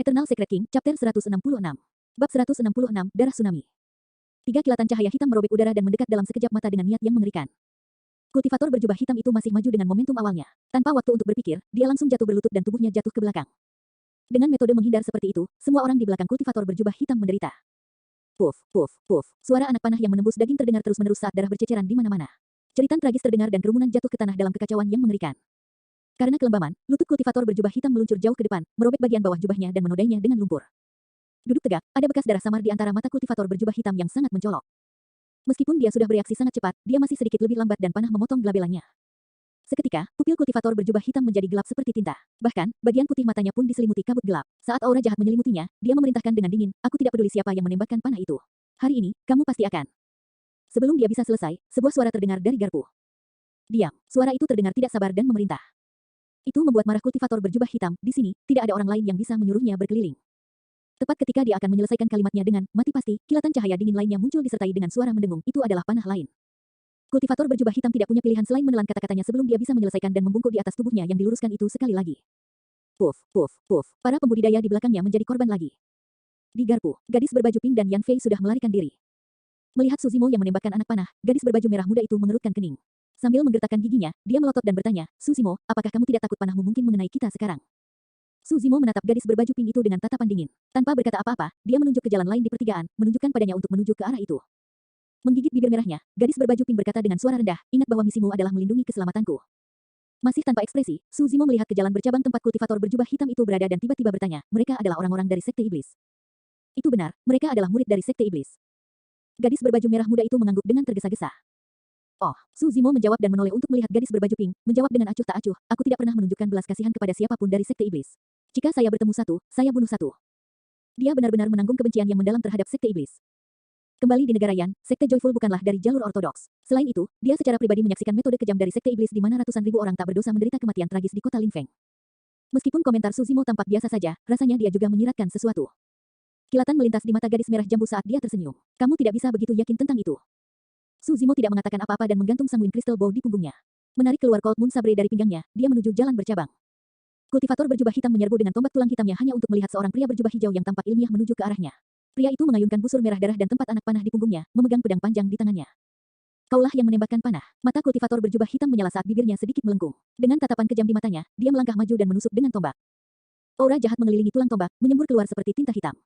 Eternal Secret King, Chapter 166. Bab 166, Darah Tsunami. Tiga kilatan cahaya hitam merobek udara dan mendekat dalam sekejap mata dengan niat yang mengerikan. Kultivator berjubah hitam itu masih maju dengan momentum awalnya. Tanpa waktu untuk berpikir, dia langsung jatuh berlutut dan tubuhnya jatuh ke belakang. Dengan metode menghindar seperti itu, semua orang di belakang kultivator berjubah hitam menderita. Puff, puff, puff. Suara anak panah yang menembus daging terdengar terus-menerus saat darah berceceran di mana-mana. Ceritan tragis terdengar dan kerumunan jatuh ke tanah dalam kekacauan yang mengerikan. Karena kelembaman, lutut kultivator berjubah hitam meluncur jauh ke depan, merobek bagian bawah jubahnya dan menodainya dengan lumpur. Duduk tegak, ada bekas darah samar di antara mata kultivator berjubah hitam yang sangat mencolok. Meskipun dia sudah bereaksi sangat cepat, dia masih sedikit lebih lambat dan panah memotong gelabelannya. Seketika, pupil kultivator berjubah hitam menjadi gelap seperti tinta. Bahkan, bagian putih matanya pun diselimuti kabut gelap. Saat aura jahat menyelimutinya, dia memerintahkan dengan dingin, "Aku tidak peduli siapa yang menembakkan panah itu. Hari ini, kamu pasti akan." Sebelum dia bisa selesai, sebuah suara terdengar dari garpu. "Diam." Suara itu terdengar tidak sabar dan memerintah. Itu membuat marah kultivator berjubah hitam. Di sini, tidak ada orang lain yang bisa menyuruhnya berkeliling. Tepat ketika dia akan menyelesaikan kalimatnya dengan "mati pasti", kilatan cahaya dingin lainnya muncul disertai dengan suara mendengung. Itu adalah panah lain. Kultivator berjubah hitam tidak punya pilihan selain menelan kata-katanya sebelum dia bisa menyelesaikan dan membungkuk di atas tubuhnya yang diluruskan itu sekali lagi. Puff, puff, puff. Para pembudidaya di belakangnya menjadi korban lagi. Di garpu, gadis berbaju pink dan Yan Fei sudah melarikan diri. Melihat Suzimo yang menembakkan anak panah, gadis berbaju merah muda itu mengerutkan kening. Sambil menggertakkan giginya, dia melotot dan bertanya, "Suzimo, apakah kamu tidak takut panahmu mungkin mengenai kita sekarang?" Suzimo menatap gadis berbaju pink itu dengan tatapan dingin. Tanpa berkata apa-apa, dia menunjuk ke jalan lain di pertigaan, menunjukkan padanya untuk menuju ke arah itu. Menggigit bibir merahnya, gadis berbaju pink berkata dengan suara rendah, "Ingat bahwa misimu adalah melindungi keselamatanku." Masih tanpa ekspresi, Suzimo melihat ke jalan bercabang tempat kultivator berjubah hitam itu berada dan tiba-tiba bertanya, "Mereka adalah orang-orang dari Sekte Iblis?" Itu benar, mereka adalah murid dari Sekte Iblis. Gadis berbaju merah muda itu mengangguk dengan tergesa-gesa. "Oh," Suzimo menjawab dan menoleh untuk melihat gadis berbaju pink, menjawab dengan acuh tak acuh, "Aku tidak pernah menunjukkan belas kasihan kepada siapapun dari Sekte Iblis. Jika saya bertemu satu, saya bunuh satu." Dia benar-benar menanggung kebencian yang mendalam terhadap Sekte Iblis. Kembali di negara Yan, Sekte Joyful bukanlah dari jalur ortodoks. Selain itu, dia secara pribadi menyaksikan metode kejam dari Sekte Iblis di mana ratusan ribu orang tak berdosa menderita kematian tragis di kota Linfeng. Meskipun komentar Suzimo tampak biasa saja, rasanya dia juga menyiratkan sesuatu. Kilatan melintas di mata gadis merah jambu saat dia tersenyum. "Kamu tidak bisa begitu yakin tentang itu." Suzimo tidak mengatakan apa-apa dan menggantung sanguin crystal bow di punggungnya. Menarik keluar Cold Moon Sabre dari pinggangnya, dia menuju jalan bercabang. Kultivator berjubah hitam menyerbu dengan tombak tulang hitamnya hanya untuk melihat seorang pria berjubah hijau yang tampak ilmiah menuju ke arahnya. Pria itu mengayunkan busur merah darah dan tempat anak panah di punggungnya, memegang pedang panjang di tangannya. "Kaulah yang menembakkan panah." Mata kultivator berjubah hitam menyala saat bibirnya sedikit melengkung. Dengan tatapan kejam di matanya, dia melangkah maju dan menusuk dengan tombak. Aura jahat mengelilingi tulang tombak, menyembur keluar seperti tinta hitam.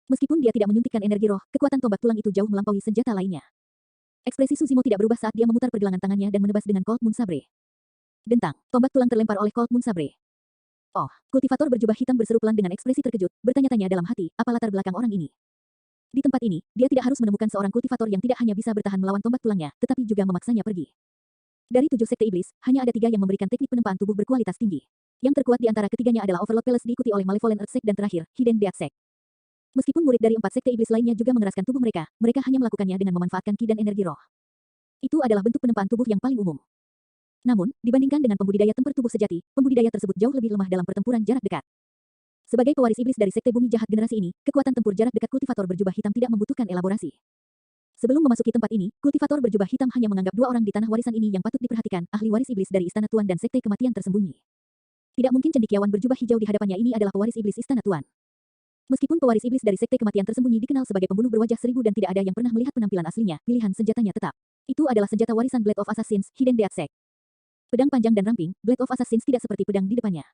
Meskipun dia tidak menyuntikkan energi roh, kekuatan tombak tulang itu jauh melampaui senjata lainnya. Ekspresi Suzimo tidak berubah saat dia memutar pergelangan tangannya dan menebas dengan Cold Moon Sabre. Dentang, tombak tulang terlempar oleh Cold Moon Sabre. "Oh," kultivator berjubah hitam berseru pelan dengan ekspresi terkejut, bertanya-tanya dalam hati, apa latar belakang orang ini? Di tempat ini, dia tidak harus menemukan seorang kultivator yang tidak hanya bisa bertahan melawan tombak tulangnya, tetapi juga memaksanya pergi. Dari 7 sekte iblis, hanya ada 3 yang memberikan teknik penempaan tubuh berkualitas tinggi. Yang terkuat di antara ketiganya adalah Overlord Palace diikuti oleh Malevolent Earth Sect dan terakhir, Hidden Death Sect. Meskipun murid dari 4 sekte iblis lainnya juga mengeraskan tubuh mereka, mereka hanya melakukannya dengan memanfaatkan ki dan energi roh. Itu adalah bentuk penempaan tubuh yang paling umum. Namun, dibandingkan dengan pembudidaya temper tubuh sejati, pembudidaya tersebut jauh lebih lemah dalam pertempuran jarak dekat. Sebagai pewaris iblis dari Sekte Bumi Jahat generasi ini, kekuatan tempur jarak dekat kultivator berjubah hitam tidak membutuhkan elaborasi. Sebelum memasuki tempat ini, kultivator berjubah hitam hanya menganggap 2 orang di tanah warisan ini yang patut diperhatikan, ahli waris iblis dari Istana Tuan dan Sekte Kematian Tersembunyi. Tidak mungkin cendekiawan berjubah hijau di hadapannya ini adalah pewaris iblis Istana Tuan. Meskipun pewaris iblis dari Sekte Kematian Tersembunyi dikenal sebagai pembunuh berwajah seribu dan tidak ada yang pernah melihat penampilan aslinya, pilihan senjatanya tetap. Itu adalah senjata warisan Blade of Assassins, Hidden Death Sect. Pedang panjang dan ramping, Blade of Assassins tidak seperti pedang di depannya.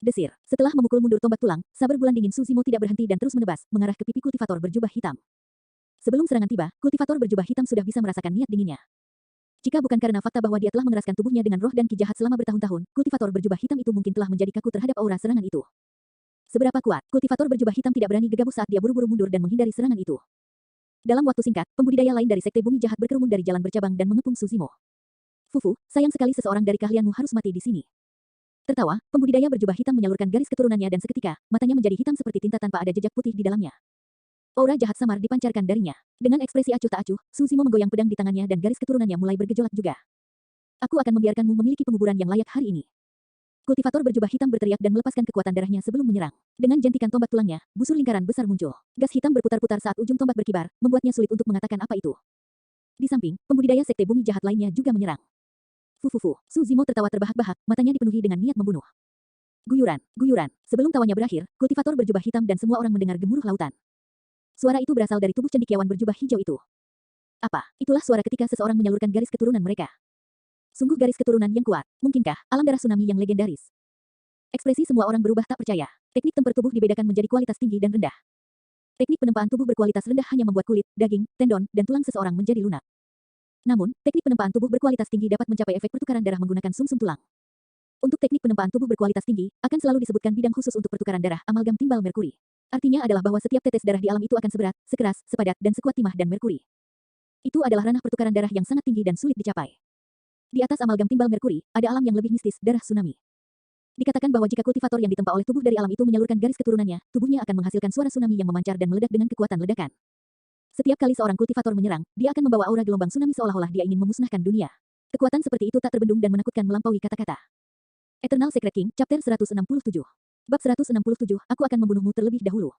Desir. Setelah memukul mundur tombak tulang, saber bulan dingin Suzimo tidak berhenti dan terus menebas, mengarah ke pipi kultivator berjubah hitam. Sebelum serangan tiba, kultivator berjubah hitam sudah bisa merasakan niat dinginnya. Jika bukan karena fakta bahwa dia telah mengeraskan tubuhnya dengan roh dan ki jahat selama bertahun-tahun, kultivator berjubah hitam itu mungkin telah menjadi kaku terhadap aura serangan itu. Seberapa kuat, kultivator berjubah hitam tidak berani gegabah saat dia buru-buru mundur dan menghindari serangan itu. Dalam waktu singkat, pembudidaya lain dari Sekte Bumi Jahat berkerumun dari jalan bercabang dan mengepung Suzimo. "Fufu, sayang sekali seseorang dari keahlianmu harus mati di sini." Tertawa, pembudidaya berjubah hitam menyalurkan garis keturunannya dan seketika, matanya menjadi hitam seperti tinta tanpa ada jejak putih di dalamnya. Aura jahat samar dipancarkan darinya. Dengan ekspresi acuh tak acuh, Suzimo menggoyang pedang di tangannya dan garis keturunannya mulai bergejolak juga. "Aku akan membiarkanmu memiliki penguburan yang layak hari ini." Kultivator berjubah hitam berteriak dan melepaskan kekuatan darahnya sebelum menyerang. Dengan jentikan tombak tulangnya, busur lingkaran besar muncul. Gas hitam berputar-putar saat ujung tombak berkibar, membuatnya sulit untuk mengatakan apa itu. Di samping, pembudidaya Sekte Bumi Jahat lainnya juga menyerang. Fufufu, Suzimo tertawa terbahak-bahak, matanya dipenuhi dengan niat membunuh. Guyuran, guyuran. Sebelum tawanya berakhir, kultivator berjubah hitam dan semua orang mendengar gemuruh lautan. Suara itu berasal dari tubuh cendekiawan berjubah hijau itu. Apa? Itulah suara ketika seseorang menyalurkan garis keturunan mereka. Sungguh garis keturunan yang kuat. Mungkinkah alam darah tsunami yang legendaris? Ekspresi semua orang berubah tak percaya. Teknik temper tubuh dibedakan menjadi kualitas tinggi dan rendah. Teknik penempaan tubuh berkualitas rendah hanya membuat kulit, daging, tendon, dan tulang seseorang menjadi lunak. Namun, teknik penempaan tubuh berkualitas tinggi dapat mencapai efek pertukaran darah menggunakan sumsum tulang. Untuk teknik penempaan tubuh berkualitas tinggi, akan selalu disebutkan bidang khusus untuk pertukaran darah amalgam timbal merkuri. Artinya adalah bahwa setiap tetes darah di alam itu akan seberat, sekeras, sepadat, dan sekuat timah dan merkuri. Itu adalah ranah pertukaran darah yang sangat tinggi dan sulit dicapai. Di atas amalgam timbal merkuri, ada alam yang lebih mistis, darah tsunami. Dikatakan bahwa jika kultivator yang ditempa oleh tubuh dari alam itu menyalurkan garis keturunannya, tubuhnya akan menghasilkan suara tsunami yang memancar dan meledak dengan kekuatan ledakan. Setiap kali seorang kultivator menyerang, dia akan membawa aura gelombang tsunami seolah-olah dia ingin memusnahkan dunia. Kekuatan seperti itu tak terbendung dan menakutkan melampaui kata-kata. Eternal Secret King, Chapter 167. Bab 167, aku akan membunuhmu terlebih dahulu.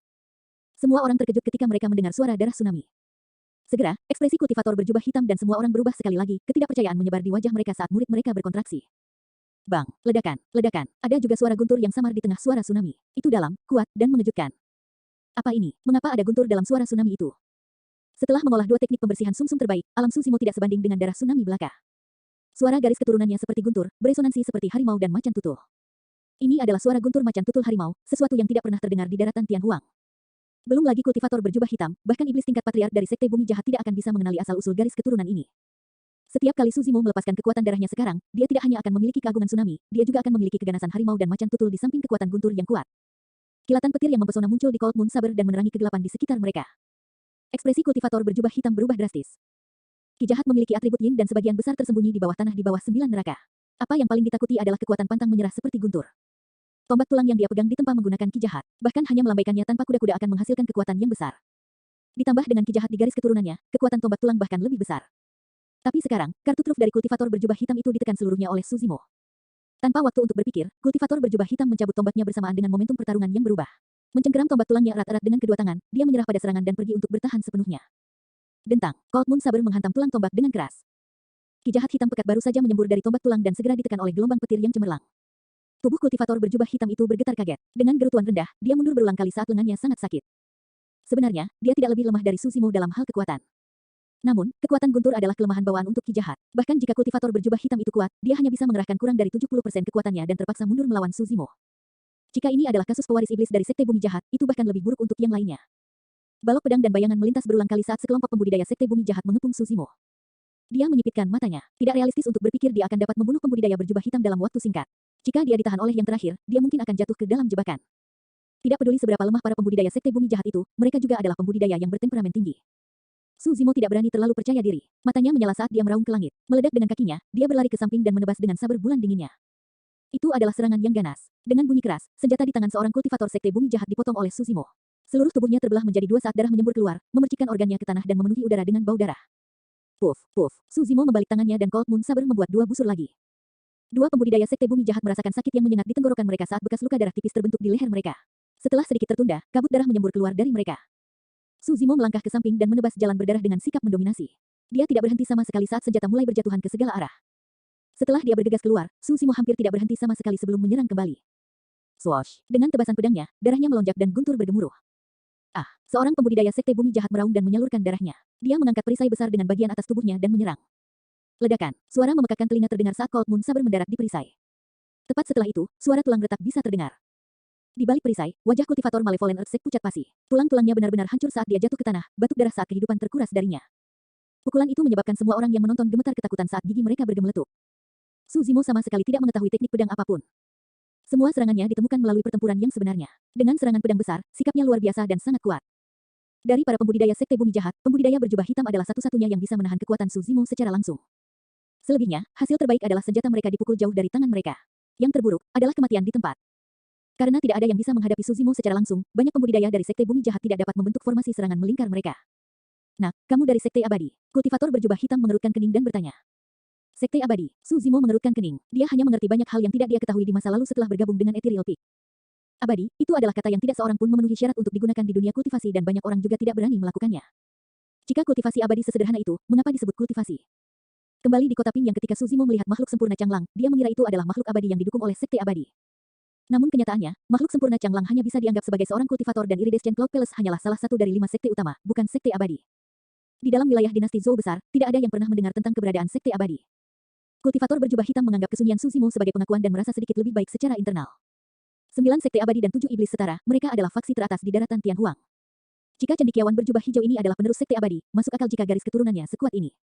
Semua orang terkejut ketika mereka mendengar suara darah tsunami. Segera, ekspresi kultivator berjubah hitam dan semua orang berubah sekali lagi, ketidakpercayaan menyebar di wajah mereka saat murid mereka berkontraksi. Bang, ledakan, ledakan, ada juga suara guntur yang samar di tengah suara tsunami. Itu dalam, kuat, dan mengejutkan. Apa ini? Mengapa ada guntur dalam suara tsunami itu? Setelah mengolah dua teknik pembersihan sumsum terbaik, alam Tsushimo tidak sebanding dengan darah tsunami belaka. Suara garis keturunannya seperti guntur, beresonansi seperti harimau dan macan tutul. Ini adalah suara guntur macan tutul harimau, sesuatu yang tidak pernah terdengar di daratan Tianhuang. Belum lagi kultivator berjubah hitam, bahkan iblis tingkat patriark dari sekte bumi jahat tidak akan bisa mengenali asal-usul garis keturunan ini. Setiap kali Tsushimo melepaskan kekuatan darahnya sekarang, dia tidak hanya akan memiliki keagungan tsunami, dia juga akan memiliki keganasan harimau dan macan tutul di samping kekuatan guntur yang kuat. Kilatan petir yang mempesona muncul di Cold Moon Saber dan menerangi kegelapan di sekitar mereka. Ekspresi kultivator berjubah hitam berubah drastis. Ki jahat memiliki atribut yin dan sebagian besar tersembunyi di bawah tanah di bawah 9 neraka. Apa yang paling ditakuti adalah kekuatan pantang menyerah seperti guntur. Tombak tulang yang dia pegang ditempa menggunakan ki jahat, bahkan hanya melambaikannya tanpa kuda-kuda akan menghasilkan kekuatan yang besar. Ditambah dengan ki jahat di garis keturunannya, kekuatan tombak tulang bahkan lebih besar. Tapi sekarang, kartu truf dari kultivator berjubah hitam itu ditekan seluruhnya oleh Tsushimo. Tanpa waktu untuk berpikir, kultivator berjubah hitam mencabut tombaknya bersamaan dengan momentum pertarungan yang berubah. Mencengkeram tombak tulangnya erat-erat dengan kedua tangan, dia menyerah pada serangan dan pergi untuk bertahan sepenuhnya. Dentang, Cold Moon Saber menghantam tulang tombak dengan keras. Ki jahat hitam pekat baru saja menyembur dari tombak tulang dan segera ditekan oleh gelombang petir yang cemerlang. Tubuh kultivator berjubah hitam itu bergetar kaget. Dengan gerutuan rendah, dia mundur berulang kali saat lengannya sangat sakit. Sebenarnya, dia tidak lebih lemah dari Tsushimo dalam hal kekuatan. Namun, kekuatan guntur adalah kelemahan bawaan untuk ki jahat. Bahkan jika kultivator berjubah hitam itu kuat, dia hanya bisa mengerahkan kurang dari 70% kekuatannya dan terpaksa mundur melawan Tsushimo. Jika ini adalah kasus pewaris iblis dari sekte bumi jahat, itu bahkan lebih buruk untuk yang lainnya. Balok pedang dan bayangan melintas berulang kali saat sekelompok pembudidaya sekte bumi jahat mengepung Tsushimo. Dia menyipitkan matanya. Tidak realistis untuk berpikir dia akan dapat membunuh pembudidaya berjubah hitam dalam waktu singkat. Jika dia ditahan oleh yang terakhir, dia mungkin akan jatuh ke dalam jebakan. Tidak peduli seberapa lemah para pembudidaya sekte bumi jahat itu, mereka juga adalah pembudidaya yang bertemperamen tinggi. Tsushimo tidak berani terlalu percaya diri. Matanya menyala saat dia meraung ke langit. Meledak dengan kakinya, dia berlari ke samping dan menebas dengan saber bulan dinginnya. Itu adalah serangan yang ganas. Dengan bunyi keras, senjata di tangan seorang kultivator sekte bumi jahat dipotong oleh Tsushimo. Seluruh tubuhnya terbelah menjadi dua saat darah menyembur keluar, memercikkan organnya ke tanah dan memenuhi udara dengan bau darah. Puff, puff. Tsushimo membalik tangannya dan Cold Moon Saber membuat dua busur lagi. Dua pembudidaya sekte bumi jahat merasakan sakit yang menyengat di tenggorokan mereka saat bekas luka darah tipis terbentuk di leher mereka. Setelah sedikit tertunda, kabut darah menyembur keluar dari mereka. Tsushimo melangkah ke samping dan menebas jalan berdarah dengan sikap mendominasi. Dia tidak berhenti sama sekali saat senjata mulai berjatuhan ke segala arah. Setelah dia bergegas keluar, Tsushimo hampir tidak berhenti sama sekali sebelum menyerang kembali. Swoosh! Dengan tebasan pedangnya, darahnya melonjak dan guntur bergemuruh. Ah, seorang pembudidaya sekte bumi jahat meraung dan menyalurkan darahnya. Dia mengangkat perisai besar dengan bagian atas tubuhnya dan menyerang. Ledakan, suara memekakkan telinga terdengar saat Cold Moon Saber mendarat di perisai. Tepat setelah itu, suara tulang retak bisa terdengar. Di balik perisai, wajah kultivator Malevolent Earthsec pucat pasi. Tulang-tulangnya benar-benar hancur saat dia jatuh ke tanah, batuk darah saat kehidupan terkuras darinya. Pukulan itu menyebabkan semua orang yang menonton gemetar ketakutan saat gigi mereka bergemeletup. Tsushimo sama sekali tidak mengetahui teknik pedang apapun. Semua serangannya ditemukan melalui pertempuran yang sebenarnya. Dengan serangan pedang besar, sikapnya luar biasa dan sangat kuat. Dari para pembudidaya sekte bumi jahat, pembudidaya berjubah hitam adalah satu-satunya yang bisa menahan kekuatan Tsushimo secara langsung. Selebihnya, hasil terbaik adalah senjata mereka dipukul jauh dari tangan mereka. Yang terburuk adalah kematian di tempat. Karena tidak ada yang bisa menghadapi Tsushimo secara langsung, banyak pembudidaya dari sekte bumi jahat tidak dapat membentuk formasi serangan melingkar mereka. Nak, kamu dari sekte abadi. Kultivator berjubah hitam mengerutkan kening dan bertanya. Sekte abadi, Tsushimo mengerutkan kening. Dia hanya mengerti banyak hal yang tidak dia ketahui di masa lalu setelah bergabung dengan Ethereal Peak. Abadi, itu adalah kata yang tidak seorang pun memenuhi syarat untuk digunakan di dunia kultivasi dan banyak orang juga tidak berani melakukannya. Jika kultivasi abadi sesederhana itu, mengapa disebut kultivasi? Kembali di kota Ping yang ketika Tsushimo melihat makhluk sempurna Changlang, dia mengira itu adalah makhluk abadi yang didukung oleh sekte abadi. Namun kenyataannya, makhluk sempurna Changlang hanya bisa dianggap sebagai seorang kultivator dan Iridescent Cloud Palace hanyalah salah satu dari 5 sekte utama, bukan sekte abadi. Di dalam wilayah dinasti Zhou besar, tidak ada yang pernah mendengar tentang keberadaan sekte abadi. Kultivator berjubah hitam menganggap kesunyian Suzimo sebagai pengakuan dan merasa sedikit lebih baik secara internal. 9 sekte abadi dan 7 iblis setara, mereka adalah faksi teratas di daratan Tianhuang. Jika cendekiawan berjubah hijau ini adalah penerus sekte abadi, masuk akal jika garis keturunannya sekuat ini.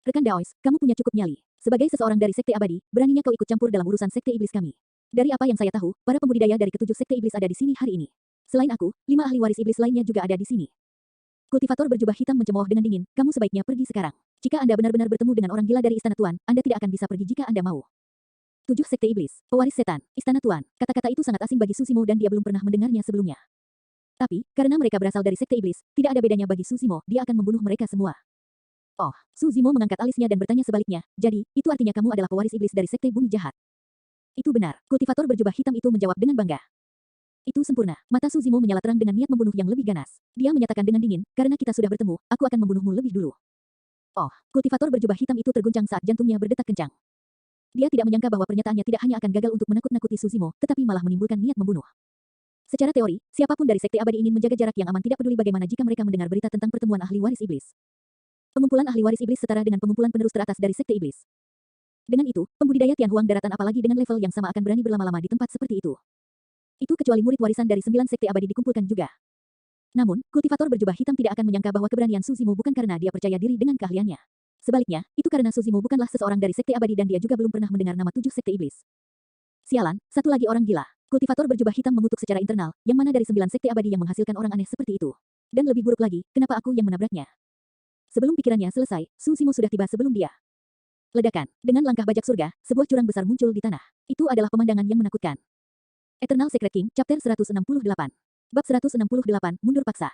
Rekan Daois, kamu punya cukup nyali. Sebagai seseorang dari sekte abadi, beraninya kau ikut campur dalam urusan sekte iblis kami. Dari apa yang saya tahu, para pembudidaya dari ketujuh sekte iblis ada di sini hari ini. Selain aku, 5 ahli waris iblis lainnya juga ada di sini. Kultivator berjubah hitam mencemooh dengan dingin, kamu sebaiknya pergi sekarang. Jika Anda benar-benar bertemu dengan orang gila dari Istana Tuan, Anda tidak akan bisa pergi jika Anda mau. 7 sekte iblis, pewaris setan, Istana Tuan. Kata-kata itu sangat asing bagi Susimo dan dia belum pernah mendengarnya sebelumnya. Tapi, karena mereka berasal dari sekte iblis, tidak ada bedanya bagi Susimo, dia akan membunuh mereka semua. Oh, Suzimo mengangkat alisnya dan bertanya sebaliknya, jadi, itu artinya kamu adalah pewaris iblis dari sekte bumi jahat. Itu benar, kultivator berjubah hitam itu menjawab dengan bangga. Itu sempurna, mata Suzimo menyala terang dengan niat membunuh yang lebih ganas. Dia menyatakan dengan dingin, karena kita sudah bertemu, aku akan membunuhmu lebih dulu. Oh, kultivator berjubah hitam itu terguncang saat jantungnya berdetak kencang. Dia tidak menyangka bahwa pernyataannya tidak hanya akan gagal untuk menakut-nakuti Suzimo, tetapi malah menimbulkan niat membunuh. Secara teori, siapapun dari sekte abadi ingin menjaga jarak yang aman tidak peduli bagaimana jika mereka mendengar berita tentang pertemuan ahli waris iblis. Pengumpulan ahli waris iblis setara dengan pengumpulan penerus teratas dari sekte iblis. Dengan itu, pembudidaya Tianhuang daratan apalagi dengan level yang sama akan berani berlama-lama di tempat seperti itu. Itu kecuali murid warisan dari 9 sekte abadi dikumpulkan juga. Namun, kultivator berjubah hitam tidak akan menyangka bahwa keberanian Suzimo bukan karena dia percaya diri dengan keahliannya. Sebaliknya, itu karena Suzimo bukanlah seseorang dari sekte abadi dan dia juga belum pernah mendengar nama 7 sekte iblis. Sialan, satu lagi orang gila. Kultivator berjubah hitam mengutuk secara internal, yang mana dari 9 sekte abadi yang menghasilkan orang aneh seperti itu. Dan lebih buruk lagi, kenapa aku yang menabraknya? Sebelum pikirannya selesai, Suzimo sudah tiba sebelum dia. Ledakan. Dengan langkah bajak surga, sebuah jurang besar muncul di tanah. Itu adalah pemandangan yang menakutkan. Eternal Secret King, Chapter 168. Bab 168, mundur paksa.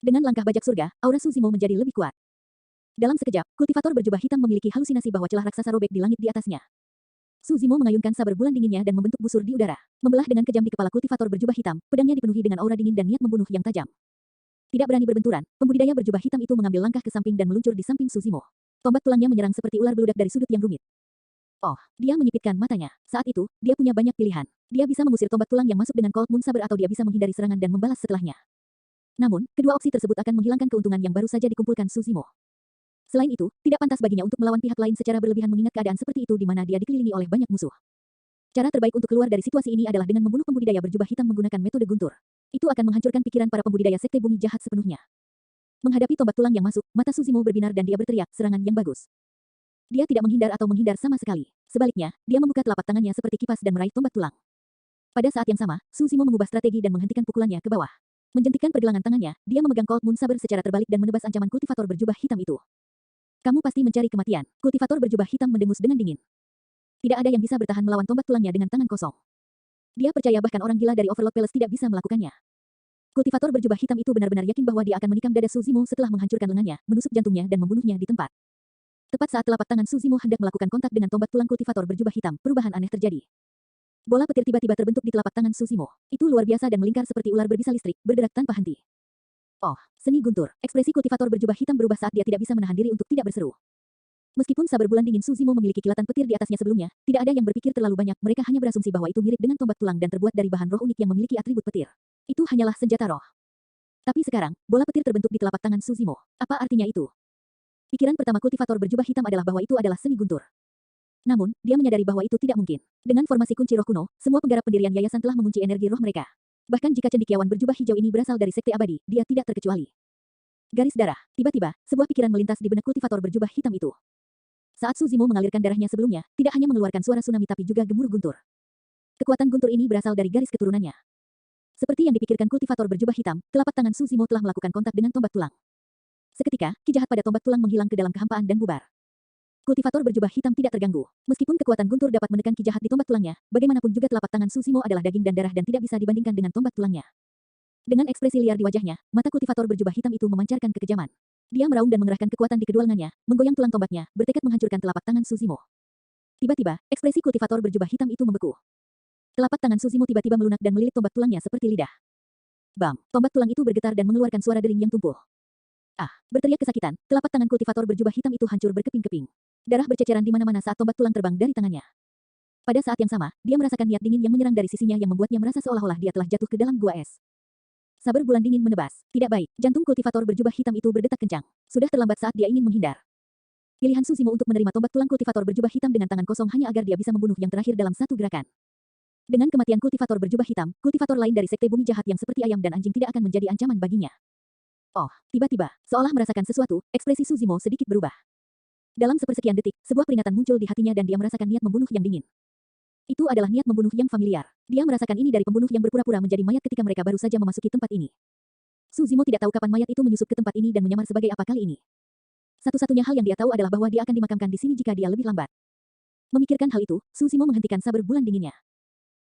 Dengan langkah bajak surga, aura Suzimo menjadi lebih kuat. Dalam sekejap, kultivator berjubah hitam memiliki halusinasi bahwa celah raksasa robek di langit di atasnya. Suzimo mengayunkan saber bulan dinginnya dan membentuk busur di udara. Membelah dengan kejam di kepala kultivator berjubah hitam, pedangnya dipenuhi dengan aura dingin dan niat membunuh yang tajam. Tidak berani berbenturan, pembudidaya berjubah hitam itu mengambil langkah ke samping dan meluncur di samping Suzimo. Tombak tulangnya menyerang seperti ular beludak dari sudut yang rumit. Oh, dia menyipitkan matanya. Saat itu, dia punya banyak pilihan. Dia bisa mengusir tombak tulang yang masuk dengan Cold Moon Saber atau dia bisa menghindari serangan dan membalas setelahnya. Namun, kedua opsi tersebut akan menghilangkan keuntungan yang baru saja dikumpulkan Suzimo. Selain itu, tidak pantas baginya untuk melawan pihak lain secara berlebihan mengingat keadaan seperti itu di mana dia dikelilingi oleh banyak musuh. Cara terbaik untuk keluar dari situasi ini adalah dengan membunuh pembudidaya berjubah hitam menggunakan metode guntur. Itu akan menghancurkan pikiran para pembudidaya sekte bumi jahat sepenuhnya. Menghadapi tombak tulang yang masuk, mata Suzimo berbinar dan dia berteriak, serangan yang bagus. Dia tidak menghindar atau menghindar sama sekali. Sebaliknya, dia membuka telapak tangannya seperti kipas dan meraih tombak tulang. Pada saat yang sama, Suzimo mengubah strategi dan menghentikan pukulannya ke bawah. Menjentikkan pergelangan tangannya, dia memegang Cold Moon Saber secara terbalik dan menebas ancaman kultivator berjubah hitam itu. Kamu pasti mencari kematian. Kultivator berjubah hitam mendengus dengan dingin. Tidak ada yang bisa bertahan melawan tombak tulangnya dengan tangan kosong. Dia percaya bahkan orang gila dari Overlord Palace tidak bisa melakukannya. Kultivator berjubah hitam itu benar-benar yakin bahwa dia akan menikam dada Suzimo setelah menghancurkan lengannya, menusuk jantungnya dan membunuhnya di tempat. Tepat saat telapak tangan Suzimo hendak melakukan kontak dengan tombak tulang kultivator berjubah hitam, perubahan aneh terjadi. Bola petir tiba-tiba terbentuk di telapak tangan Suzimo. Itu luar biasa dan melingkar seperti ular berbisa listrik, bergerak tanpa henti. Oh, seni guntur. Ekspresi kultivator berjubah hitam berubah saat dia tidak bisa menahan diri untuk tidak berseru. Meskipun saber bulan dingin Suzimo memiliki kilatan petir di atasnya sebelumnya, tidak ada yang berpikir terlalu banyak, mereka hanya berasumsi bahwa itu mirip dengan tombak tulang dan terbuat dari bahan roh unik yang memiliki atribut petir. Itu hanyalah senjata roh. Tapi sekarang, bola petir terbentuk di telapak tangan Suzimo. Apa artinya itu? Pikiran pertama kultivator berjubah hitam adalah bahwa itu adalah seni guntur. Namun, dia menyadari bahwa itu tidak mungkin. Dengan formasi kunci roh kuno, semua penggarap pendirian yayasan telah mengunci energi roh mereka. Bahkan jika cendekiawan berjubah hijau ini berasal dari sekte abadi, dia tidak terkecuali. Garis darah. Tiba-tiba, sebuah pikiran melintas di benak kultivator berjubah hitam itu. Saat Suzimo mengalirkan darahnya sebelumnya, tidak hanya mengeluarkan suara tsunami tapi juga gemuruh guntur. Kekuatan guntur ini berasal dari garis keturunannya. Seperti yang dipikirkan kultivator berjubah hitam, telapak tangan Suzimo telah melakukan kontak dengan tombak tulang. Seketika, ki jahat pada tombak tulang menghilang ke dalam kehampaan dan bubar. Kultivator berjubah hitam tidak terganggu. Meskipun kekuatan guntur dapat menekan ki jahat di tombak tulangnya, bagaimanapun juga telapak tangan Suzimo adalah daging dan darah dan tidak bisa dibandingkan dengan tombak tulangnya. Dengan ekspresi liar di wajahnya, mata kultivator berjubah hitam itu memancarkan kekejaman. Dia meraung dan mengerahkan kekuatan di kedua lengannya, menggoyang tulang tombaknya, bertekad menghancurkan telapak tangan Suzimo. Tiba-tiba, ekspresi kultivator berjubah hitam itu membeku. Telapak tangan Suzimo tiba-tiba melunak dan melilit tombak tulangnya seperti lidah. Bam! Tombak tulang itu bergetar dan mengeluarkan suara dering yang tumpul. Ah! Berteriak kesakitan, telapak tangan kultivator berjubah hitam itu hancur berkeping-keping. Darah berceceran di mana-mana saat tombak tulang terbang dari tangannya. Pada saat yang sama, dia merasakan niat dingin yang menyerang dari sisinya yang membuatnya merasa seolah-olah dia telah jatuh ke dalam gua es. Saber bulan dingin menebas. Tidak baik, jantung kultivator berjubah hitam itu berdetak kencang. Sudah terlambat saat dia ingin menghindar. Pilihan Suzimo untuk menerima tombak tulang kultivator berjubah hitam dengan tangan kosong hanya agar dia bisa membunuh yang terakhir dalam satu gerakan. Dengan kematian kultivator berjubah hitam, kultivator lain dari sekte bumi jahat yang seperti ayam dan anjing tidak akan menjadi ancaman baginya. Oh, tiba-tiba, seolah merasakan sesuatu, ekspresi Suzimo sedikit berubah. Dalam sepersekian detik, sebuah peringatan muncul di hatinya dan dia merasakan niat membunuh yang dingin. Itu adalah niat membunuh yang familiar. Dia merasakan ini dari pembunuh yang berpura-pura menjadi mayat ketika mereka baru saja memasuki tempat ini. Suzimo tidak tahu kapan mayat itu menyusup ke tempat ini dan menyamar sebagai apa kali ini. Satu-satunya hal yang dia tahu adalah bahwa dia akan dimakamkan di sini jika dia lebih lambat. Memikirkan hal itu, Suzimo menghentikan saber bulan dinginnya.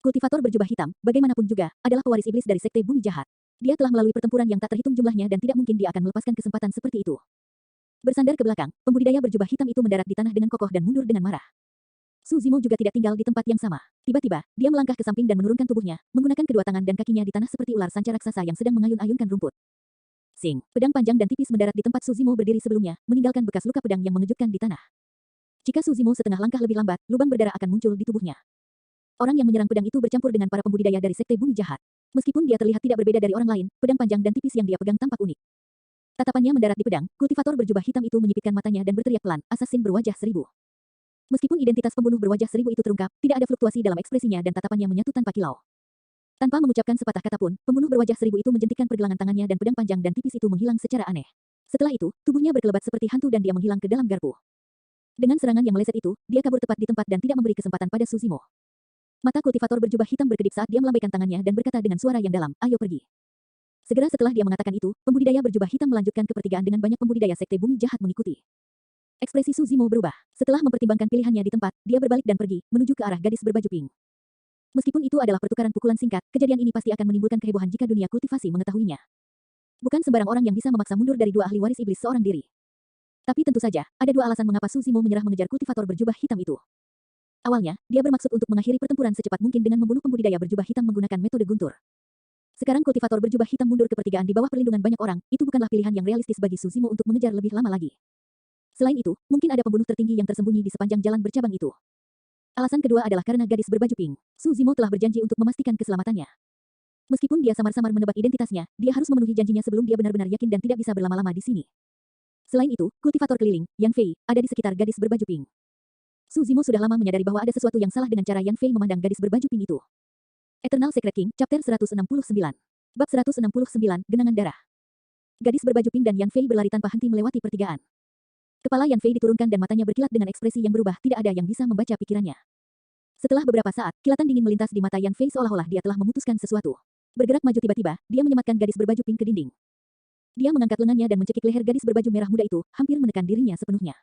Kultivator berjubah hitam, bagaimanapun juga, adalah pewaris iblis dari sekte bumi jahat. Dia telah melalui pertempuran yang tak terhitung jumlahnya dan tidak mungkin dia akan melepaskan kesempatan seperti itu. Bersandar ke belakang, pembudidaya berjubah hitam itu mendarat di tanah dengan kokoh dan mundur dengan marah. Suzimo juga tidak tinggal di tempat yang sama. Tiba-tiba, dia melangkah ke samping dan menurunkan tubuhnya, menggunakan kedua tangan dan kakinya di tanah seperti ular sanca raksasa yang sedang mengayun-ayunkan rumput. Sing, pedang panjang dan tipis mendarat di tempat Suzimo berdiri sebelumnya, meninggalkan bekas luka pedang yang mengejutkan di tanah. Jika Suzimo setengah langkah lebih lambat, lubang berdarah akan muncul di tubuhnya. Orang yang menyerang pedang itu bercampur dengan para pembudidaya dari sekte bumi jahat. Meskipun dia terlihat tidak berbeda dari orang lain, pedang panjang dan tipis yang dia pegang tampak unik. Tatapannya mendarat di pedang, kultivator berjubah hitam itu menyipitkan matanya dan berteriak pelan, "Asasin berwajah seribu." Meskipun identitas pembunuh berwajah seribu itu terungkap, tidak ada fluktuasi dalam ekspresinya dan tatapannya menyatu tanpa kilau. Tanpa mengucapkan sepatah kata pun, pembunuh berwajah seribu itu menjentikkan pergelangan tangannya dan pedang panjang dan tipis itu menghilang secara aneh. Setelah itu, tubuhnya berkelebat seperti hantu dan dia menghilang ke dalam garpu. Dengan serangan yang meleset itu, dia kabur tepat di tempat dan tidak memberi kesempatan pada Suzimo. Mata kultivator berjubah hitam berkedip saat dia melambaikan tangannya dan berkata dengan suara yang dalam, "Ayo pergi." Segera setelah dia mengatakan itu, pembudidaya berjubah hitam melanjutkan ke pertigaan dengan banyak pembudidaya sekte bumi jahat mengikuti. Ekspresi Suzimo berubah. Setelah mempertimbangkan pilihannya di tempat, dia berbalik dan pergi, menuju ke arah gadis berbaju pink. Meskipun itu adalah pertukaran pukulan singkat, kejadian ini pasti akan menimbulkan kehebohan jika dunia kultivasi mengetahuinya. Bukan sembarang orang yang bisa memaksa mundur dari dua ahli waris iblis seorang diri. Tapi tentu saja, ada dua alasan mengapa Suzimo menyerah mengejar kultivator berjubah hitam itu. Awalnya, dia bermaksud untuk mengakhiri pertempuran secepat mungkin dengan membunuh pembudidaya berjubah hitam menggunakan metode guntur. Sekarang kultivator berjubah hitam mundur ke pertigaan di bawah perlindungan banyak orang, itu bukanlah pilihan yang realistis bagi Suzimo untuk mengejar lebih lama lagi. Selain itu, mungkin ada pembunuh tertinggi yang tersembunyi di sepanjang jalan bercabang itu. Alasan kedua adalah karena gadis berbaju pink. Suzimo telah berjanji untuk memastikan keselamatannya. Meskipun dia samar-samar menebak identitasnya, dia harus memenuhi janjinya sebelum dia benar-benar yakin dan tidak bisa berlama-lama di sini. Selain itu, kultivator keliling, Yan Fei, ada di sekitar gadis berbaju pink. Suzimo sudah lama menyadari bahwa ada sesuatu yang salah dengan cara Yan Fei memandang gadis berbaju pink itu. Eternal Secret King, Chapter 169. Bab 169, Genangan Darah. Gadis berbaju pink dan Yan Fei berlari tanpa henti melewati pertigaan. Kepala Yan Fei diturunkan dan matanya berkilat dengan ekspresi yang berubah, tidak ada yang bisa membaca pikirannya. Setelah beberapa saat, kilatan dingin melintas di mata Yan Fei seolah-olah dia telah memutuskan sesuatu. Bergerak maju tiba-tiba, dia menyematkan gadis berbaju pink ke dinding. Dia mengangkat lengannya dan mencekik leher gadis berbaju merah muda itu, hampir menekan dirinya sepenuhnya.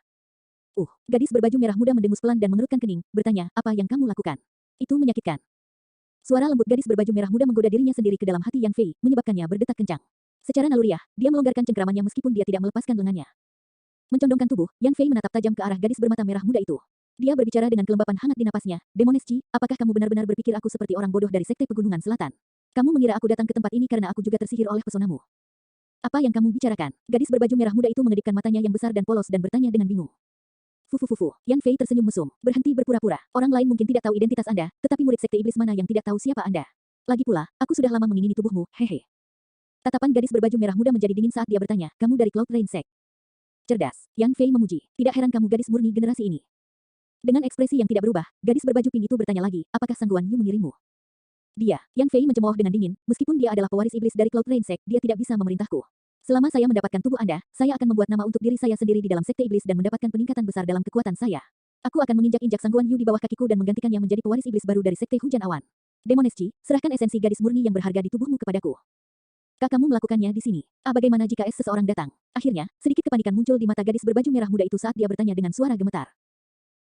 Gadis berbaju merah muda mendengus pelan dan mengerutkan kening, bertanya, "Apa yang kamu lakukan?" Itu menyakitkan. Suara lembut gadis berbaju merah muda menggoda dirinya sendiri ke dalam hati Yan Fei, menyebabkannya berdetak kencang. Secara naluriah, dia melonggarkan cengkramannya meskipun dia tidak melepaskan lengannya. Mencondongkan tubuh, Yan Fei menatap tajam ke arah gadis bermata merah muda itu. Dia berbicara dengan kelembapan hangat di napasnya, "Demoneschi, apakah kamu benar-benar berpikir aku seperti orang bodoh dari sekte pegunungan selatan? Kamu mengira aku datang ke tempat ini karena aku juga tersihir oleh pesonamu? Apa yang kamu bicarakan?" Gadis berbaju merah muda itu mengedipkan matanya yang besar dan polos dan bertanya dengan bingung. Fufufufu, Yan Fei tersenyum mesum, "Berhenti berpura-pura. Orang lain mungkin tidak tahu identitas Anda, tetapi murid sekte iblis mana yang tidak tahu siapa Anda? Lagi pula, aku sudah lama mengingini tubuhmu, hehe." Tatapan gadis berbaju merah muda menjadi dingin saat dia bertanya, "Kamu dari Cloud Rain Sect?" Cerdas, Yan Fei memuji. Tidak heran kamu gadis murni generasi ini. Dengan ekspresi yang tidak berubah, gadis berbaju pink itu bertanya lagi, "Apakah Sang Guan Yu mengirimmu?" Dia, Yan Fei mencemooh dengan dingin, "Meskipun dia adalah pewaris iblis dari Cloud Rain Sect, dia tidak bisa memerintahku. Selama saya mendapatkan tubuh Anda, saya akan membuat nama untuk diri saya sendiri di dalam sekte iblis dan mendapatkan peningkatan besar dalam kekuatan saya. Aku akan menginjak-injak Sang Guan Yu di bawah kakiku dan menggantikannya menjadi pewaris iblis baru dari sekte hujan awan. Demoneschi, serahkan esensi gadis murni yang berharga di tubuhmu kepadaku. Kamu melakukannya di sini. Bagaimana jika seseorang datang?" Akhirnya, sedikit kepanikan muncul di mata gadis berbaju merah muda itu saat dia bertanya dengan suara gemetar.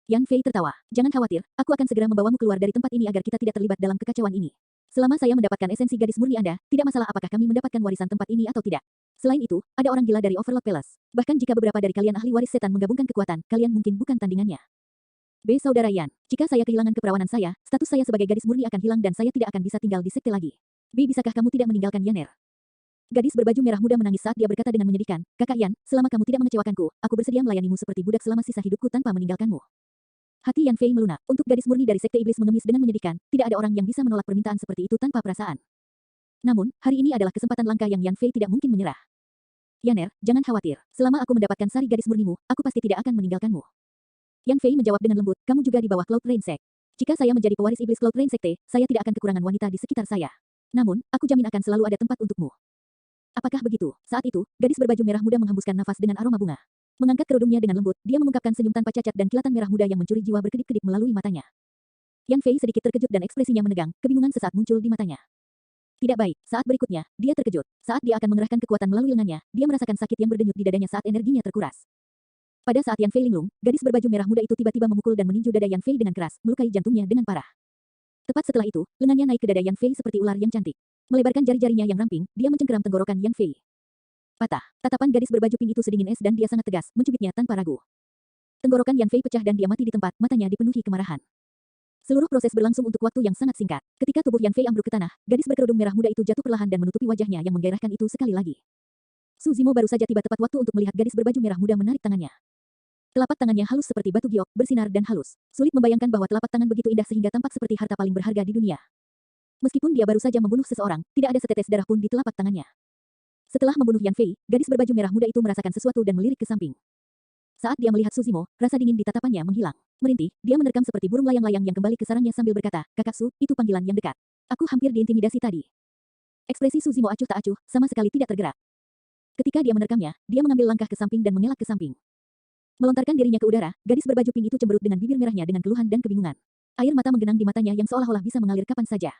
Yan Fei tertawa. "Jangan khawatir, aku akan segera membawamu keluar dari tempat ini agar kita tidak terlibat dalam kekacauan ini. Selama saya mendapatkan esensi gadis murni Anda, tidak masalah apakah kami mendapatkan warisan tempat ini atau tidak. Selain itu, ada orang gila dari Overlord Palace. Bahkan jika beberapa dari kalian ahli waris setan menggabungkan kekuatan, kalian mungkin bukan tandingannya. Saudara Yan, jika saya kehilangan keperawanan saya, status saya sebagai gadis murni akan hilang dan saya tidak akan bisa tinggal di sekte lagi. Bisakah kamu tidak meninggalkan Yaner?" Gadis berbaju merah muda menangis saat dia berkata dengan menyedihkan, "Kakak Yan, selama kamu tidak mengecewakanku, aku bersedia melayanimu seperti budak selama sisa hidupku tanpa meninggalkanmu." Hati Yan Fei melunak. Untuk gadis murni dari Sekte Iblis mengemis dengan menyedihkan, tidak ada orang yang bisa menolak permintaan seperti itu tanpa perasaan. Namun, hari ini adalah kesempatan langka yang Yan Fei tidak mungkin menyerah. Yaner, jangan khawatir. Selama aku mendapatkan sari gadis murnimu, aku pasti tidak akan meninggalkanmu. Yan Fei menjawab dengan lembut, kamu juga di bawah Cloud Rain Sect. Jika saya menjadi pewaris iblis Cloud Rain Sekte, saya tidak akan kekurangan wanita di sekitar saya. Namun, aku jamin akan selalu ada tempat untukmu. Apakah begitu? Saat itu, gadis berbaju merah muda menghembuskan nafas dengan aroma bunga. Mengangkat kerudungnya dengan lembut, dia mengungkapkan senyum tanpa cacat dan kilatan merah muda yang mencuri jiwa berkedip-kedip melalui matanya. Yan Fei sedikit terkejut dan ekspresinya menegang, kebingungan sesaat muncul di matanya. Tidak baik, saat berikutnya, dia terkejut. Saat dia akan mengerahkan kekuatan melalui lengannya, dia merasakan sakit yang berdenyut di dadanya saat energinya terkuras. Pada saat Yan Fei linglung, gadis berbaju merah muda itu tiba-tiba memukul dan meninju dada Yan Fei dengan keras, melukai jantungnya dengan parah. Tepat setelah itu, lengannya naik ke dada Yan Fei seperti ular yang cantik. Melebarkan jari-jarinya yang ramping, dia mencengkeram tenggorokan Yan Fei. Patah. Tatapan gadis berbaju pink itu sedingin es dan dia sangat tegas, mencubitnya tanpa ragu. Tenggorokan Yan Fei pecah dan dia mati di tempat, matanya dipenuhi kemarahan. Seluruh proses berlangsung untuk waktu yang sangat singkat. Ketika tubuh Yan Fei ambruk ke tanah, gadis berkerudung merah muda itu jatuh perlahan dan menutupi wajahnya yang menggairahkan itu sekali lagi. Su Zimo baru saja tiba tepat waktu untuk melihat gadis berbaju merah muda menarik tangannya. Telapak tangannya halus seperti batu giok, bersinar dan halus. Sulit membayangkan bahwa telapak tangan begitu indah sehingga tampak seperti harta paling berharga di dunia. Meskipun dia baru saja membunuh seseorang, tidak ada setetes darah pun di telapak tangannya. Setelah membunuh Yan Fei, gadis berbaju merah muda itu merasakan sesuatu dan melirik ke samping. Saat dia melihat Su Zimo, rasa dingin di tatapannya menghilang. Merintih, dia menerkam seperti burung layang-layang yang kembali ke sarangnya sambil berkata, Kakak Su, itu panggilan yang dekat. Aku hampir diintimidasi tadi. Ekspresi Su Zimo acuh tak acuh, sama sekali tidak tergerak. Ketika dia menerkamnya, dia mengambil langkah ke samping dan mengelak ke samping. Melontarkan dirinya ke udara, gadis berbaju pink itu cemberut dengan bibir merahnya dengan keluhan dan kebingungan. Air mata menggenang di matanya yang seolah-olah bisa mengalir kapan saja.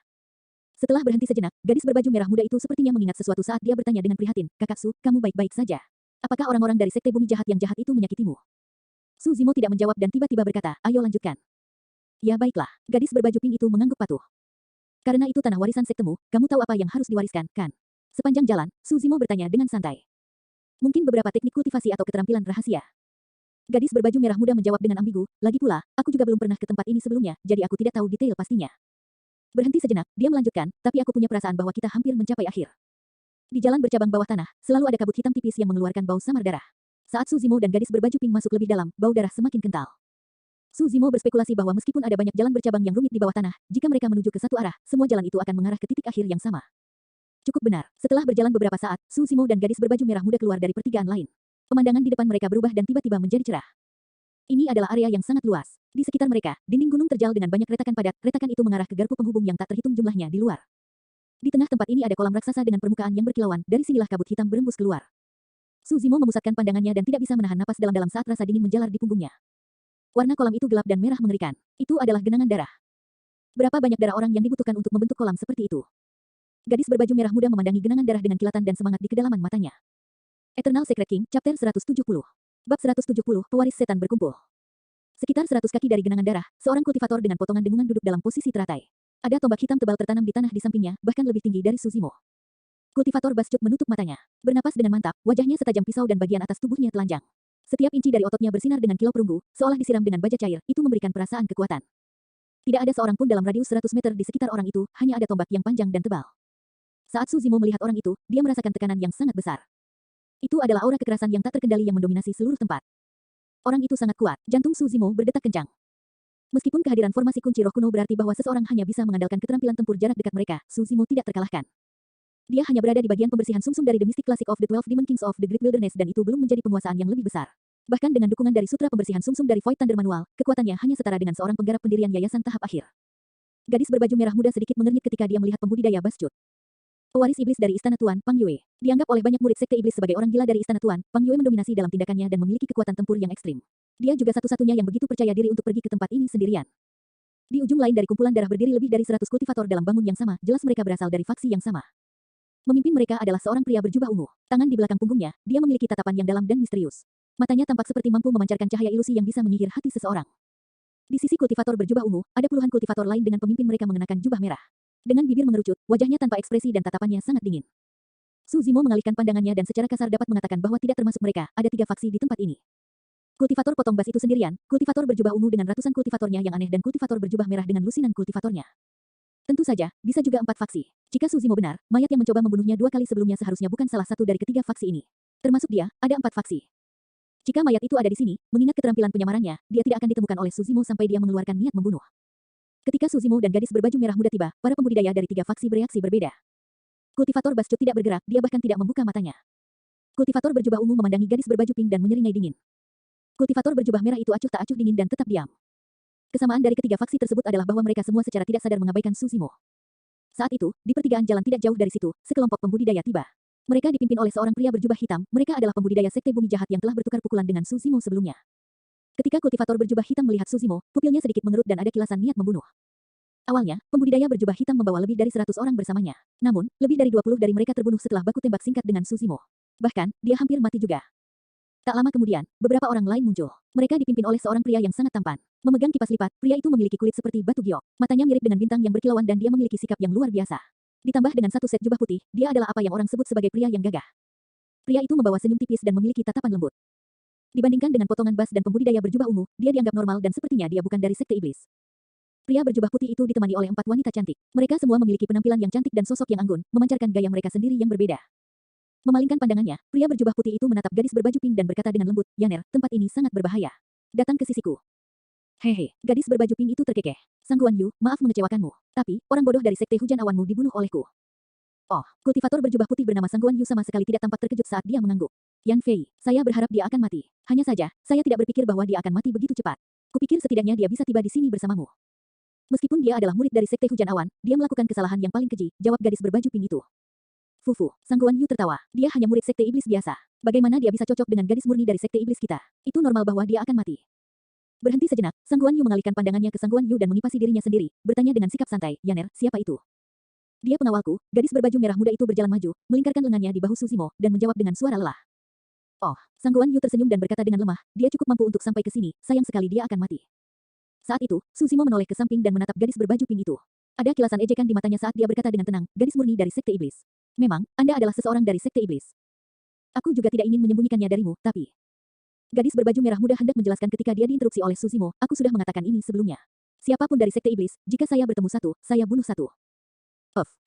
Setelah berhenti sejenak, gadis berbaju merah muda itu sepertinya mengingat sesuatu saat dia bertanya dengan prihatin, Kakak Su, kamu baik-baik saja? Apakah orang-orang dari sekte bumi jahat yang jahat itu menyakitimu? Su Zimo tidak menjawab dan tiba-tiba berkata, ayo lanjutkan. Ya baiklah, gadis berbaju pink itu mengangguk patuh. Karena itu tanah warisan sektemu, kamu tahu apa yang harus diwariskan, kan? Sepanjang jalan, Su Zimo bertanya dengan santai. Mungkin beberapa teknik kultivasi atau keterampilan rahasia. Gadis berbaju merah muda menjawab dengan ambigu, lagi pula, aku juga belum pernah ke tempat ini sebelumnya, jadi aku tidak tahu detail pastinya. Berhenti sejenak, dia melanjutkan, tapi aku punya perasaan bahwa kita hampir mencapai akhir. Di jalan bercabang bawah tanah, selalu ada kabut hitam tipis yang mengeluarkan bau samar darah. Saat Su Zimo dan gadis berbaju pink masuk lebih dalam, bau darah semakin kental. Su Zimo berspekulasi bahwa meskipun ada banyak jalan bercabang yang rumit di bawah tanah, jika mereka menuju ke satu arah, semua jalan itu akan mengarah ke titik akhir yang sama. Cukup benar. Setelah berjalan beberapa saat, Su Zimo dan gadis berbaju merah muda keluar dari pertigaan lain. Pemandangan di depan mereka berubah dan tiba-tiba menjadi cerah. Ini adalah area yang sangat luas. Di sekitar mereka, dinding gunung terjal dengan banyak retakan padat. Retakan itu mengarah ke garpu penghubung yang tak terhitung jumlahnya di luar. Di tengah tempat ini ada kolam raksasa dengan permukaan yang berkilauan. Dari sinilah kabut hitam berembus keluar. Su Zimo memusatkan pandangannya dan tidak bisa menahan napas dalam-dalam saat rasa dingin menjalar di punggungnya. Warna kolam itu gelap dan merah mengerikan. Itu adalah genangan darah. Berapa banyak darah orang yang dibutuhkan untuk membentuk kolam seperti itu? Gadis berbaju merah muda memandangi genangan darah dengan kilatan dan semangat di kedalaman matanya. Eternal Secret King, Chapter 170. Bab 170, Pewaris Setan berkumpul. Sekitar 100 kaki dari genangan darah, seorang kultivator dengan potongan dengungan duduk dalam posisi teratai. Ada tombak hitam tebal tertanam di tanah di sampingnya, bahkan lebih tinggi dari Su Zimo. Kultivator Bascut menutup matanya. Bernapas dengan mantap, wajahnya setajam pisau dan bagian atas tubuhnya telanjang. Setiap inci dari ototnya bersinar dengan kilau perunggu, seolah disiram dengan baja cair, itu memberikan perasaan kekuatan. Tidak ada seorang pun dalam radius 100 meter di sekitar orang itu, hanya ada tombak yang panjang dan tebal. Saat Su Zimo melihat orang itu, dia merasakan tekanan yang sangat besar. Itu adalah aura kekerasan yang tak terkendali yang mendominasi seluruh tempat. Orang itu sangat kuat, jantung Su Zimo berdetak kencang. Meskipun kehadiran formasi kunci roh kuno berarti bahwa seseorang hanya bisa mengandalkan keterampilan tempur jarak dekat mereka, Su Zimo tidak terkalahkan. Dia hanya berada di bagian pembersihan sumsum dari The Mystic Classic of the 12 Demon Kings of the Great Wilderness dan itu belum menjadi penguasaan yang lebih besar. Bahkan dengan dukungan dari sutra pembersihan sumsum dari Void Thunder Manual, kekuatannya hanya setara dengan seorang penggarap pendirian yayasan tahap akhir. Gadis berbaju merah muda sedikit mengernyit ketika dia melihat pembudidaya Bascut. Pewaris iblis dari Istana Tuan, Pang Yue. Dianggap oleh banyak murid sekte iblis sebagai orang gila dari Istana Tuan, Pang Yue mendominasi dalam tindakannya dan memiliki kekuatan tempur yang ekstrim. Dia juga satu-satunya yang begitu percaya diri untuk pergi ke tempat ini sendirian. Di ujung lain dari kumpulan darah berdiri lebih dari 100 kultivator dalam bangun yang sama, jelas mereka berasal dari faksi yang sama. Memimpin mereka adalah seorang pria berjubah ungu. Tangan di belakang punggungnya, dia memiliki tatapan yang dalam dan misterius. Matanya tampak seperti mampu memancarkan cahaya ilusi yang bisa menyihir hati seseorang. Di sisi kultivator berjubah ungu, ada puluhan kultivator lain dengan pemimpin mereka mengenakan jubah merah. Dengan bibir mengerucut, wajahnya tanpa ekspresi dan tatapannya sangat dingin. Su Zimo mengalihkan pandangannya dan secara kasar dapat mengatakan bahwa tidak termasuk mereka, ada 3 faksi di tempat ini. Kultivator potong bas itu sendirian, kultivator berjubah ungu dengan ratusan kultivatornya yang aneh dan kultivator berjubah merah dengan lusinan kultivatornya. Tentu saja, bisa juga 4 faksi. Jika Su Zimo benar, mayat yang mencoba membunuhnya 2 kali sebelumnya seharusnya bukan salah satu dari ketiga faksi ini. Termasuk dia, ada 4 faksi. Jika mayat itu ada di sini, mengingat keterampilan penyamarannya, dia tidak akan ditemukan oleh Suzimo sampai dia mengeluarkan niat membunuh. Ketika Suzimo dan gadis berbaju merah muda tiba, para pembudidaya dari 3 faksi bereaksi berbeda. Kultivator Bascut tidak bergerak, dia bahkan tidak membuka matanya. Kultivator berjubah ungu memandangi gadis berbaju pink dan menyeringai dingin. Kultivator berjubah merah itu acuh tak acuh dingin dan tetap diam. Kesamaan dari ketiga faksi tersebut adalah bahwa mereka semua secara tidak sadar mengabaikan Suzimo. Saat itu, di pertigaan jalan tidak jauh dari situ, sekelompok pembudidaya tiba. Mereka dipimpin oleh seorang pria berjubah hitam, mereka adalah pembudidaya sekte bumi jahat yang telah bertukar pukulan dengan Suzimo sebelumnya. Ketika kultivator berjubah hitam melihat Suzimo, pupilnya sedikit mengerut dan ada kilasan niat membunuh. Awalnya, pembudidaya berjubah hitam membawa lebih dari 100 orang bersamanya. Namun, lebih dari 20 dari mereka terbunuh setelah baku tembak singkat dengan Suzimo. Bahkan, dia hampir mati juga. Tak lama kemudian, beberapa orang lain muncul. Mereka dipimpin oleh seorang pria yang sangat tampan. Memegang kipas lipat, pria itu memiliki kulit seperti batu giok. Matanya mirip dengan bintang yang berkilauan dan dia memiliki sikap yang luar biasa. Ditambah dengan satu set jubah putih, dia adalah apa yang orang sebut sebagai pria yang gagah. Pria itu membawa senyum tipis dan memiliki tatapan lembut. Dibandingkan dengan potongan bas dan pembudidaya berjubah ungu, dia dianggap normal dan sepertinya dia bukan dari sekte iblis. Pria berjubah putih itu ditemani oleh 4 wanita cantik. Mereka semua memiliki penampilan yang cantik dan sosok yang anggun, memancarkan gaya mereka sendiri yang berbeda. Memalingkan pandangannya, pria berjubah putih itu menatap gadis berbaju pink dan berkata dengan lembut, "Yaner, tempat ini sangat berbahaya. Datang ke sisiku." Hehe, gadis berbaju pink itu terkekeh. Sang Guan Yu, maaf mengecewakanmu. Tapi, orang bodoh dari sekte hujan awanmu dibunuh olehku. Oh, kultivator berjubah putih bernama Sang Guan Yu sama sekali tidak tampak terkejut saat dia mengangguk. Yan Fei, saya berharap dia akan mati. Hanya saja, saya tidak berpikir bahwa dia akan mati begitu cepat. Kupikir setidaknya dia bisa tiba di sini bersamamu. Meskipun dia adalah murid dari sekte hujan awan, dia melakukan kesalahan yang paling keji, jawab gadis berbaju pink itu. Fufu, Sang Guan Yu tertawa. Dia hanya murid sekte iblis biasa. Bagaimana dia bisa cocok dengan gadis murni dari sekte iblis kita? Itu normal bahwa dia akan mati. Berhenti sejenak, Sang Guan Yu mengalihkan pandangannya ke Sang Guan Yu dan mengipasi dirinya sendiri, bertanya dengan sikap santai, "Yaner, siapa itu?" "Dia pengawalku." Gadis berbaju merah muda itu berjalan maju, melingkarkan lengannya di bahu Suzimo, dan menjawab dengan suara lelah. Oh, Sang Guan Yu tersenyum dan berkata dengan lemah, "Dia cukup mampu untuk sampai ke sini, sayang sekali dia akan mati." Saat itu, Suzimo menoleh ke samping dan menatap gadis berbaju pink itu. Ada kilasan ejekan di matanya saat dia berkata dengan tenang, "Gadis murni dari sekte iblis. Memang, Anda adalah seseorang dari sekte iblis. Aku juga tidak ingin menyembunyikannya darimu, tapi..." Gadis berbaju merah muda hendak menjelaskan ketika dia diinterupsi oleh Suzimo, "Aku sudah mengatakan ini sebelumnya. Siapapun dari sekte iblis, jika saya bertemu satu, saya bunuh satu."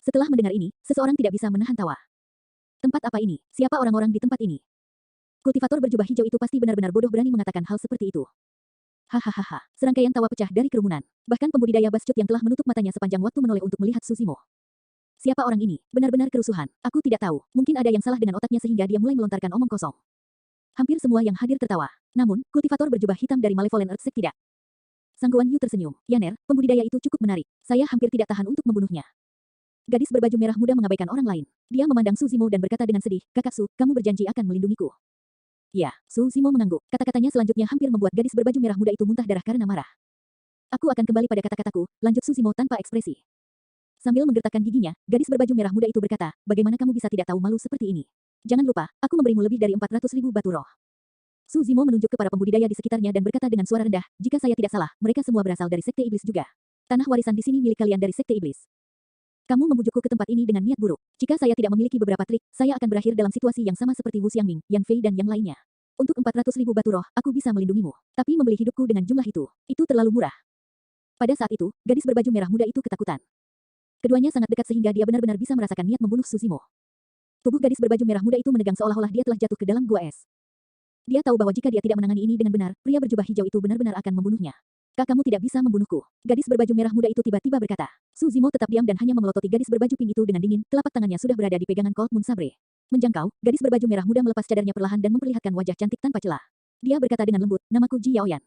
Setelah mendengar ini, seseorang tidak bisa menahan tawa. Tempat apa ini? Siapa orang-orang di tempat ini? Kultivator berjubah hijau itu pasti benar-benar bodoh berani mengatakan hal seperti itu. Hahaha, serangkaian tawa pecah dari kerumunan. Bahkan pembudidaya Bascut yang telah menutup matanya sepanjang waktu menoleh untuk melihat Suzimo. Siapa orang ini? Benar-benar kerusuhan. Aku tidak tahu. Mungkin ada yang salah dengan otaknya sehingga dia mulai melontarkan omong kosong. Hampir semua yang hadir tertawa. Namun, kultivator berjubah hitam dari Malevolent Earth Sect tidak. Sang Guan Yu tersenyum. "Yaner, pembudidaya itu cukup menarik. Saya hampir tidak tahan untuk membunuhnya." Gadis berbaju merah muda mengabaikan orang lain. Dia memandang Suzimo dan berkata dengan sedih, "Kakak Su, kamu berjanji akan melindungiku." "Ya." Suzimo mengangguk. Kata-katanya selanjutnya hampir membuat gadis berbaju merah muda itu muntah darah karena marah. "Aku akan kembali pada kata-kataku," lanjut Suzimo tanpa ekspresi. Sambil menggertakkan giginya, gadis berbaju merah muda itu berkata, "Bagaimana kamu bisa tidak tahu malu seperti ini? Jangan lupa, aku memberimu lebih dari 400.000 batu roh." Suzimo menunjuk ke para pembudidaya di sekitarnya dan berkata dengan suara rendah, "Jika saya tidak salah, mereka semua berasal dari sekte iblis juga. Tanah warisan di sini milik kalian dari sekte iblis. Kamu membujukku ke tempat ini dengan niat buruk. Jika saya tidak memiliki beberapa trik, saya akan berakhir dalam situasi yang sama seperti Wu Xiangming, Yan Fei dan yang lainnya. Untuk 400.000 batu roh, aku bisa melindungimu. Tapi membeli hidupku dengan jumlah itu terlalu murah." Pada saat itu, gadis berbaju merah muda itu ketakutan. Keduanya sangat dekat sehingga dia benar-benar bisa merasakan niat membunuh Suzimo. Tubuh gadis berbaju merah muda itu menegang seolah-olah dia telah jatuh ke dalam gua es. Dia tahu bahwa jika dia tidak menangani ini dengan benar, pria berjubah hijau itu benar-benar akan membunuhnya. "Kak, kamu tidak bisa membunuhku." Gadis berbaju merah muda itu tiba-tiba berkata. Suzimo tetap diam dan hanya memelototi gadis berbaju pink itu dengan dingin, telapak tangannya sudah berada di pegangan Cold Moon Sabre. Menjangkau, gadis berbaju merah muda melepas cadarnya perlahan dan memperlihatkan wajah cantik tanpa celah. Dia berkata dengan lembut, "Namaku Ji Yaoyan.